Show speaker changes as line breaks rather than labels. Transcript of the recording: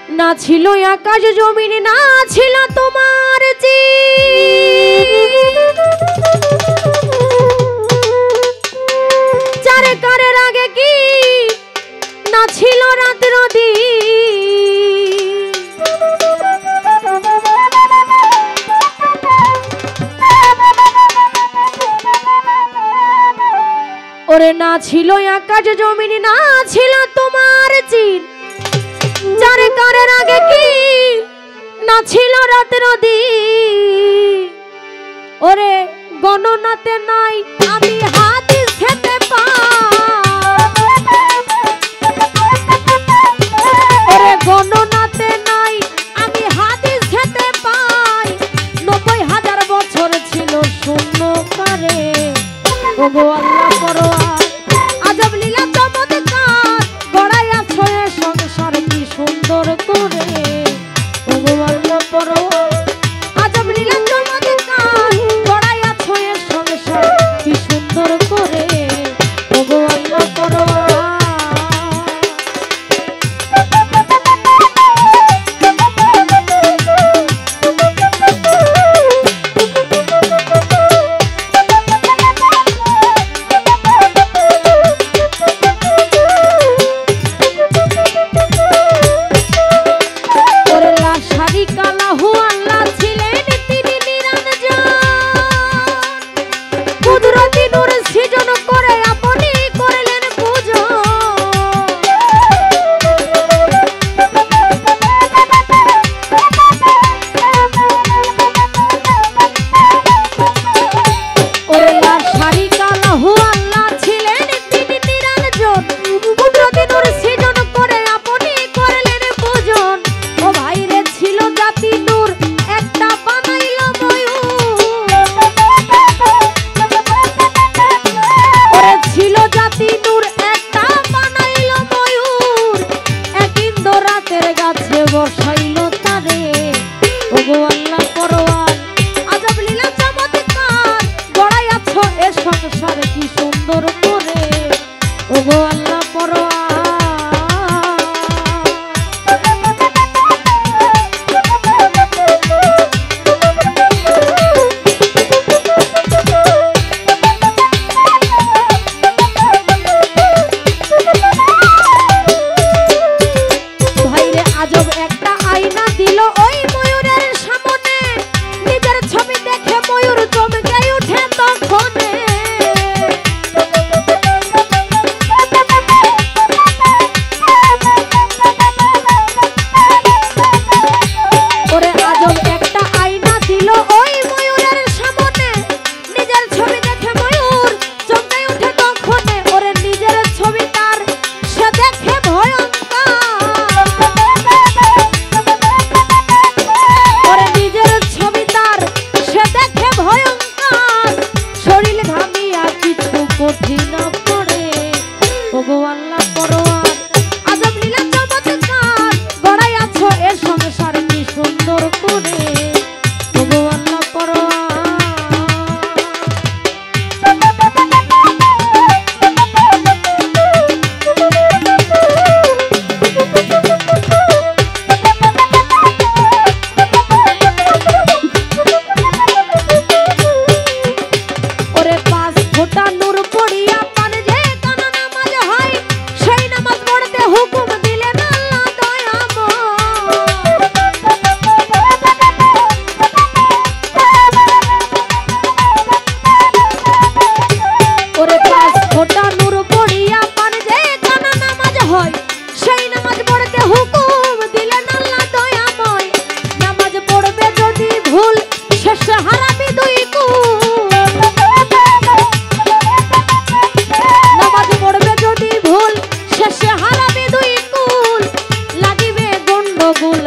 না ছিল আকাশ জমিন, না ছিল তোমার চারকারের আগে কি না ছিল রাত নদী। ওরে না ছিল আকাশ জমিন, না ছিল তোমার চিন চারকারের আগে কি না ছিল রাত নদী। ওরে গণনাতে নাই আমি হাদিস খেতে ওরে গণনাতে নাই আমি হাদিস খেতে পাই। ৯০,০০০ বছর ছিল শূন্য কারে। ওগো আল্লাহ পরোয়ার আজব লীলা চমৎকার গড়াইয়াছো এ সংসার কি সুন্দর করে। ওগো আল্লাহ পরোয়ার আজব লীলা চমৎকার গড়াইয়াছো এ সংসার কি সুন্দর করে। ওগো আল্লাহ পরোয়ার বসাইল তারে। ওগো আল্লাহ পরোয়ার আজব লীলা চমৎকার গড়াইয়াছো এ সংসার কি সুন্দর করে। ওগো আল্লাহ পরোয়ার আজব একটা আয়না দিল ওই ময়ূরের সামনে। নিজের ছবি দেখে ময়ূর চমকে উঠে তখনে। ওরে আজব একটা আয়না দিল ওই ময়ূরের সামনে। নিজের ছবি দেখে ময়ূর চমকে উঠে তখনে। ওরে নিজের ছবি তার সে দেখে ভয়ঙ্কর। কঠিন পড়ে। ওগো আল্লাহ পরোয়ার আজব লীলা চমৎকার গড়াইয়াছো এ সংসার কি সুন্দর করে। ওগো আল্লাহ পরোয়ার ওরে ৫ ফোঁটা নূর পড়িয়া পান যে কোন নামাজ হয় সেই নামাজ পড়তে হুকুম দিলেন আল্লাহ দয়াময়। ওরে ৫ ফোঁটা নূর পড়িয়া পান যে কোন নামাজ হয় সেই নামাজ পড়তে হুকুম দিলেন আল্লাহ দয়াময়। নামাজ পড়বে যদি ভুল শেষে হারাবি ২ কুল। নামাজ পড়বে যদি ভুল শেষে হারাবে ২ কুল। লাগিবে গন্ডগোল